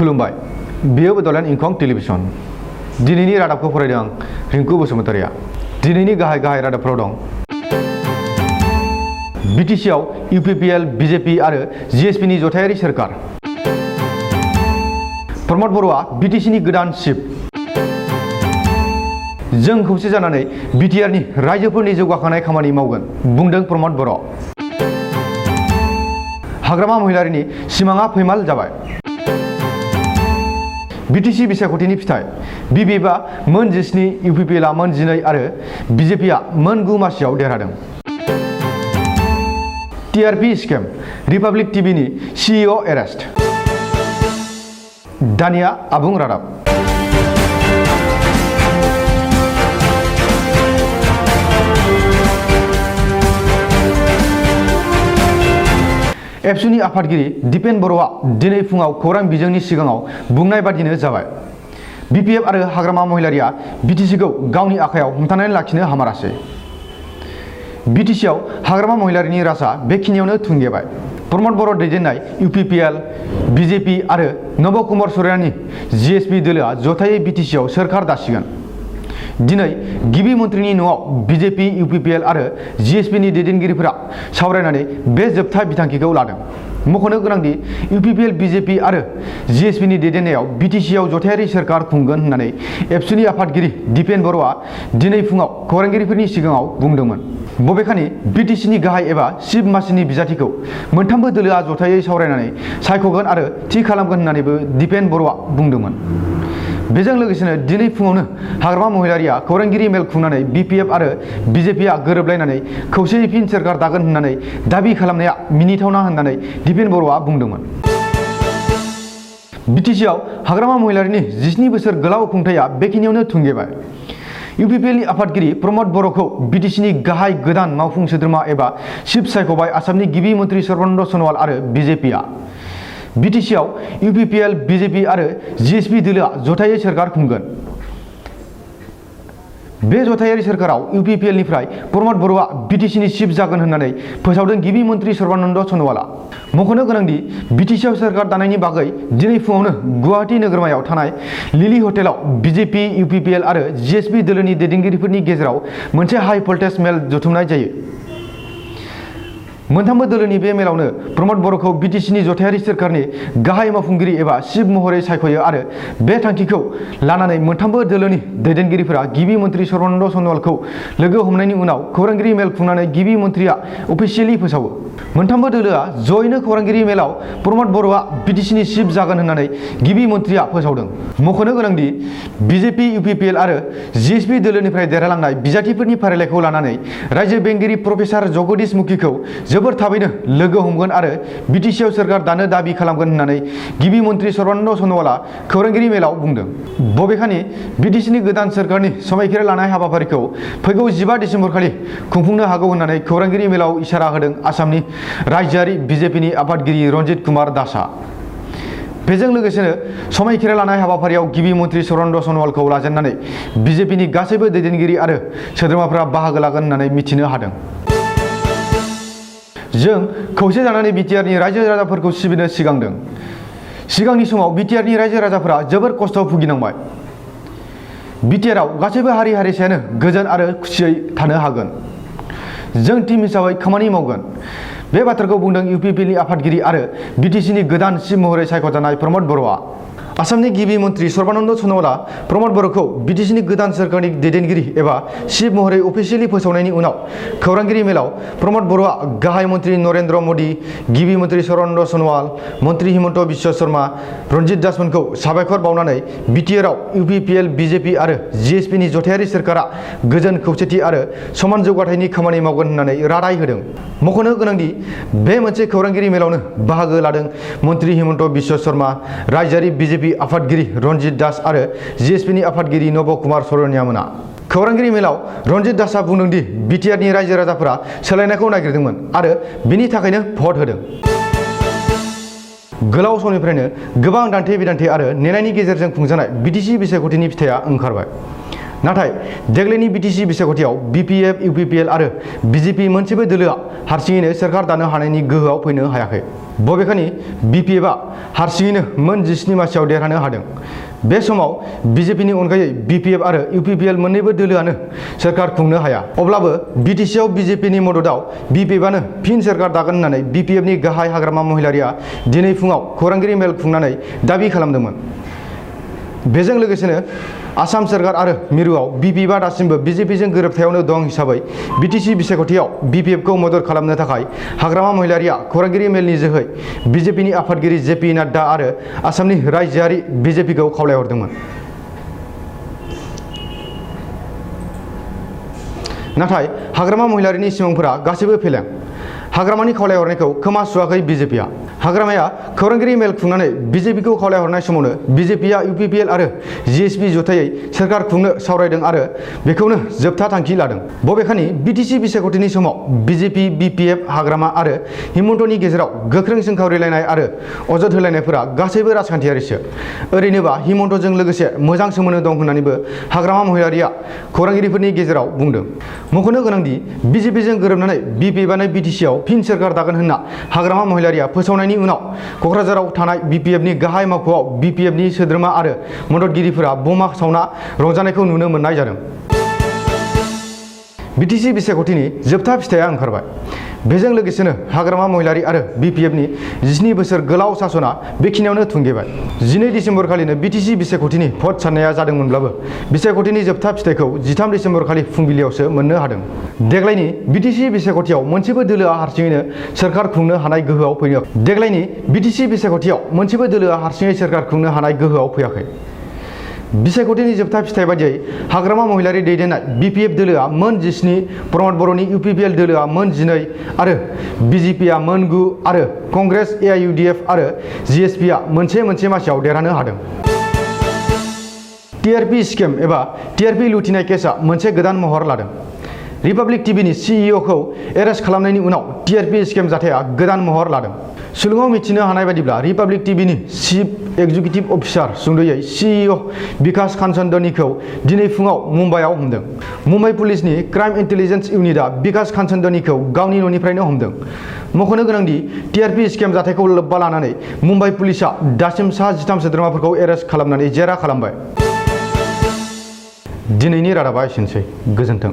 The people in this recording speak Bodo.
खुलुमबाय बेयो बड'लेण्ड इंखं टेलिभिजन दिनैनि रादाबखौ फरायदों आं रिंकु बसुमतारिया दिनैनि गाहाय रादाबफोराव दं बिटिसिआव इउपिपिएल बीजेपी आरो जीएसपीनि जथायारि सोरखार प्रमद बर'आ बिटिसिनि गोदान चिफ जों खौसे जानानै बिटिआरनि रायजोफोरनि जौगाखांनाय खामानि मावगोन बुंदों प्रमद बर' हाग्रामा महिलारिनि सिमाङा फैमाल जाबाय बिटिसि बिसायख'थिनि फिथाइ बिबिएफआ मोन 17 इउपिपिएलआ मोन 12 आरो बीजेपीआ मोन 9 मासियाव देरहादों टीआरपी स्केम रिपाब्लिक टीवीनि सीईओ एरेस्ट दानिया आबुं रादाब एबसुनि आफादगिरि दिपेन बर'आ दिनै फुङाव खौरां बिजोंनि सिगाङाव बुंनाय बादिनो जाबाय बिपिएफ आरो हाग्रामा महिलारिया बिटिसिखौ गावनि आखायाव हमथानानै लाखिनो हामारासै बिटिसिआव हाग्रामा महिलारिनि राजा बेखिनियावनो थुंगेबाय प्रमद बर' दैदेननाय इउपिपिएल बीजेपी आरो नब कुमार सरेनानि जीएसपी दोलोआ जथायै बिटिसिआव सोरखार दासिगोन दिनै गिबि मन्थ्रिनि न'आव बीजेपी इउपिपिएल आरो जीएसपीनि दैदेनगिरिफोरा सावरायनानै बे जोबथा बिथांखिखौ लादों मख'नो गोनांदि इउपिपिएल बीजेपी आरो जीएसपीनि दैदेननायाव बिटिसिआव जथायारि सोरखार खुंगोन होननानै एबसुनि आफादगिरि दिपेन बर'आ दिनै फुङाव खौरांगिरिफोरनि सिगाङाव बुंदोंमोन बबेखानि बिटिसिनि गाहाय एबा चिफ मासिनि बिजाथिखौ मोनथामबो दोलोआ जथायै सावरायनानै सायख'गोन आरो थि खालामगोन होननानैबो दिपेन बर'आ बुंदोंमोन बेजों लोगोसेनो दिनै फुङावनो हाग्रामा महिलारिया खौरांगिरि मेल खुंनानै बिपिएफ आरो बीजेपीआ गोरोबलायनानै खौसेयै फिन सोरखार दागोन होननानै दाबि खालामनाया मिनिथावना होननानै दिपेन बर'आ बुंदोंमोन बिटिसिआव हाग्रामा महिलारिनि 17 बोसोर गोलाव खुंथाया बेखिनियावनो थुंगेबाय इउपिपिएलनि आफादगिरि प्रमद बर'खौ बिटिसिनि गाहाय गोदान मावफुं सोद्रोमा एबा चिफ सायख'बाय आसामनि गिबि मन्थ्रि सर्बानन्द सन'वाल आरो बीजेपीआ बिटिसिआव इउपिपिएल बीजेपी आरो जीएसपी दोलोआ जथायै सोरखार खुंगोन बे जथायारि सोरखाराव इउपिपिएलनिफ्राय प्रमद बर'आ बिटिसिनि चिफ जागोन होननानै फोसावदों गिबि मन्थ्रि सर्बानन्द सन'वालआ मख'नो गोनांदि बिटिसिआव सोरखार दानायनि बागै दिनै फुङावनो गुवाहाटी नोगोरमायाव थानाय लिलि हटेलाव बीजेपी इउपिपिएल आरो जीएसपी दोलोनि दैदेनगिरिफोरनि गेजेराव मोनसे हाई भल्टेज मेल जथुमनाय जायो मोनथामबो दोलोनि बे मेलावनो प्रमद बर'खौ बिटिसिनि जथायारि सोरखारनि गाहाय मावफुंगिरि एबा चिफ महरै सायख'यो आरो बे थांखिखौ लानानै मोनथामबो दोलोनि दैदेनगिरिफोरा गिबि मन्थ्रि सर्बानन्द सन'वालखौ लोगो हमनायनि उनाव खौरांगिरि मेल खुंनानै गिबि मन्थ्रिया अफिसियेलि फोसावो मोनथामबो दोलोआ जयैनो खौरांगिरि मेलाव प्रमद बर'आ बिटिसिनि चिफ जागोन होननानै गिबि मन्थ्रिया फोसावदों मख'नो गोनांदि बीजेपी इउपिपिएल आरो जीएसपी दोलोनिफ्राय देरहालांनाय बिजाथिफोरनि फारिलाइखौ लानानै रायजो बेंगिरि प्रफेसार जगदीश मुखीखौ जोबोर थाबैनो लोगो हमगोन आरो बिटिसिआव सोरखार दानो दाबि खालामगोन होननानै गिबि मन्थ्रि सर्बानन्द सन'वालआ खौरांगिरि मेलाव बुंदों बबेखानि बिटिसिनि गोदान सोरखारनि समायखिरा लानाय हाबाफारिखौ फैगौ 15 डिसेम्बर खालि खुंफुंनो हागौ होननानै खौरांगिरि मेलाव इसारा होदों आसामनि रायजोआरि बीजेपीनि आफादगिरि रन्जित कुमार दासआ बेजों लोगोसेनो समायखिरा लानाय हाबाफारियाव गिबि मन्थ्रि सर्बानन्द सन'वालखौ लाजेननानै बीजेपीनि गासैबो दैदेनगिरि आरो सोद्रोमाफोरा बाहागो लागोन होननानै मिथिनो हादों जों खौसे जानानै बिटिआरनि रायजो राजाफोरखौ सिबिनो सिगांदों सिगांनि समाव बिटिआरनि रायजो राजाफोरा जोबोर खस्थ' भुगिनांबाय बिटिआरआव गासैबो हारि हारिसायानो गोजोन आरो खुसियै थानो हागोन जों टीम हिसाबै खामानि मावगोन बे बाथ्राखौ बुंदों इउपिपिएलनि आफादगिरि आरो बिटिसिनि गोदान चिफ महरै सायख'जानाय प्रमद बर'आ आसामनि गिबि मन्थ्रि सर्बानन्द सन'वालआ प्रमद बर'खौ बिटिसिनि गोदान सोरखारनि दैदेनगिरि एबा चिफ महरै अफिसियेलि फोसावनायनि उनाव खौरांगिरि मेलाव प्रमद बर'आ गाहाय मन्थ्रि नरेन्द्र मदि गिबि मन्थ्रि सर्बानन्द सन'वाल मन्थ्रि हिमन्त बिश्व शर्मा रन्जित दासमोनखौ साबायखर बावनानै बिटिआरआव इउपिपिएल बीजेपी आरो जीएसपीनि जथायारि सोरखारा गोजोन खौसेथि आरो समान जौगाथायनि खामानि मावगोन होननानै रादाय होदों मख'नो गोनांदि बे मोनसे खौरांगिरि मेलावनो बाहागो लादों मन्थ्रि हिमन्त बिश्व शर्मा रायजोआरि बीजेपी आफादगिरि रन्जित दास आरो जीएसपीनि आफादगिरि नब कुमार सरेनियामोना खौरांगिरि मेलाव रन्जित दासआ बुंदोंदि बिटिआरनि रायजो राजाफोरा सोलायनायखौ नागिरदोंमोन आरो बिनि थाखायनो भट होदों गोलाव समनिफ्रायनो गोबां दान्थे बिदान्थे आरो नेनायनि गेजेरजों खुंजानाय बिटिसि बिसायख'थिनि फिथाइया ओंखारबाय नाथाय देग्लायनि बिटिसि बिसायख'थियाव बिपिएफ इउपिपिएल आरो बीजेपी मोनसेबो दोलोआ हारसिङैनो सोरखार दानो हानायनि गोहोआव फैनो हायाखै बबेखानि BPFआ हारसिङैनो मोन 17 मासियाव देरहानो हादों। बे समाव BJPनि अनगायै BPF आरो UPPL मोन्नैबो दोलोआनो सोरखार खुंनो हाया। अब्लाबो BTCआव BJPनि मददाव BPFआनो फिन सोरखार दागोन होननानै BPFनि गाहाय हाग्रामा महिलारिया दिनै फुङाव खौरांगिरि मेल खुंनानै दाबि खालामदोंमोन। बेजों लोगोसेनो आसाम सोरखार आरो मिरुआव BPFआ दासिमबो BJPजों गोरोबथायावनो दं हिसाबै BTC बिसायख'थियाव BPFखौ मदद खालामनो थाखाय हाग्रामा महिलारिया खौरांगिरि मेलनि जोहै BJPनि आफादगिरि JP नाड्डा आरो आसामनि रायजोआरि BJPखौ खावलायहरदोंमोन। नाथाय हाग्रामा महिलारिनि सिमांफोरा गासैबो फेलें। हाग्रामानि खावलायहरनायखौ खोमा सुवाखै BJPआ। हाग्रामाया खौरांगिरि मेल खुंनानै BJPखौ खावलायहरनाय समावनो BJPआ UPPL आरो GSP जथायै सोरखार खुंनो सावरायदों आरो बेखौनो जोबथा थांखि लादों। बबेखानि BTC बिसायख'थिनि समाव BJP, BPF, हाग्रामा आरो हिमन्तनि गेजेराव गोख्रों सोंखावरिलायनाय आरो अजद होलायनायफोरा गासैबो राजखान्थियारिसो। ओरैनोबा हिमन्तजों लोगोसे मोजां सोमोन्दो दं होननानैबो हाग्रामा महिलारिया खौरांगिरिफोरनि गेजेराव बुंदों। मख'नो गोनांदि BJPजों गोरोबनानै BPFआनो BTCआव फिन सोरखार दागोन होनना हाग्रामा महिलारिया फोसावनायनि उनाव क'क्राझाराव थानाय BPFनि गाहाय मावख'आव BPFनि सोद्रोमा आरो मददगिरिफोरा बमा सावना रंजानायखौ नुनो मोननाय जादों। BTC बिसायख'थिनि जोबथा फिथाइया ओंखारबाय। बेजों लोगोसेनो हाग्रामा महिलारि आरो BPFनि 17 बोसोर गोलाव सासना बेखिनियावनो थुंगेबाय। 12 दिसेम्बर खालिनो BTC बिसायख'थिनि भट साननाया जादोंमोनब्लाबो बिसायख'थिनि जोबथा फिथाइखौ 13 दिसेम्बर खालि फुंबिलियावसो मोननो हादों। देग्लायनि BTC बिसायख'थियाव मोनसेबो दोलोआ हारसिङैनो सोरखार खुंनो हानाय गोहोआव फैयाखै। देग्लायनि BTC बिसायख'थियाव मोनसेबो दोलोआ हारसिङै सोरखार खुंनो हानाय गोहोआव फैयाखै। बिसायख'थिनि जोबथा फिथाइ बादियै हाग्रामा महिलारि दैदेननाय BPF दोलोआ मोन 17, प्रमद बर'नि UPPL दोलोआ मोन 12 आरो BJPआ मोन 9 आरो कंग्रेस, AIUDF आरो GSPआ मोनसे मासियाव देरहानो हादों। TRP स्केम एबा TRP लुथिनाय केसआ मोनसे गोदान महर लादों। रिपाब्लिक टिभिनि CEOखौ एरेस्ट खालामनायनि उनाव TRP स्केम जाथाया गोदान महर लादों। सुलुङाव मिथिनो हानाय बादिब्ला रिपाब्लिक टिभिनि चिफ एक्जिकिउटिभ अफिसार सुंदयै CEO बिकास कान्छन्दनिखौ दिनै फुङाव मुम्बाइआव हमदों। मुम्बाइ पुलिसनि क्राइम इन्टेलिजेन्स इउनिटआ बिकास कान्छन्दनिखौ गावनि न'निफ्रायनो हमदों। मख'नो गोनांदि TRP स्केम जाथायखौ लोब्बा लानानै मुम्बाइ पुलिसआ दासिम सा 13 सोद्रोमाफोरखौ एरेस्ट खालामनानै जेरा खालामबाय। दिनैनि रादाबा एसेनोसै। गोजोन्थों।